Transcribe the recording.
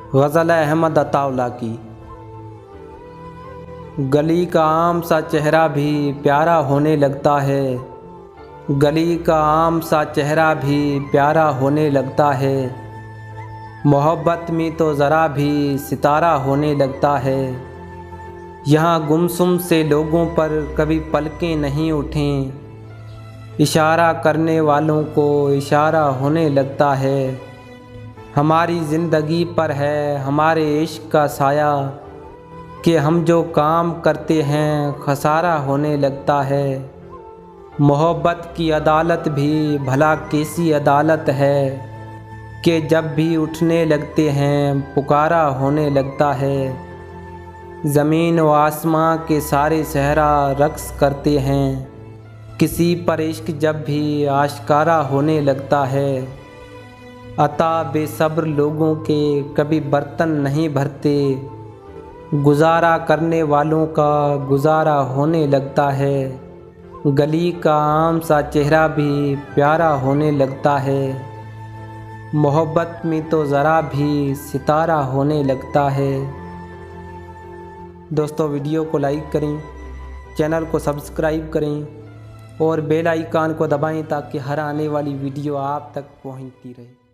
ग़ज़ल अहमद अताउल्ला की। गली का आम सा चेहरा भी प्यारा होने लगता है, गली का आम सा चेहरा भी प्यारा होने लगता है। मोहब्बत में तो ज़रा भी सितारा होने लगता है। यहाँ गुमसुम से लोगों पर कभी पलकें नहीं उठें, इशारा करने वालों को इशारा होने लगता है। हमारी ज़िंदगी पर है हमारे इश्क का साया, कि हम जो काम करते हैं खसारा होने लगता है। मोहब्बत की अदालत भी भला कैसी अदालत है, कि जब भी उठने लगते हैं पुकारा होने लगता है। ज़मीन व आसमां के सारे सहरा रक्स करते हैं, किसी पर इश्क जब भी आश्कारा होने लगता है। अता बेसब्र लोगों के कभी बर्तन नहीं भरते, गुजारा करने वालों का गुजारा होने लगता है। गली का आम सा चेहरा भी प्यारा होने लगता है। मोहब्बत में तो ज़रा भी सितारा होने लगता है। दोस्तों, वीडियो को लाइक करें, चैनल को सब्सक्राइब करें और बेल आइकन को दबाएं ताकि हर आने वाली वीडियो आप तक पहुंचती रहे।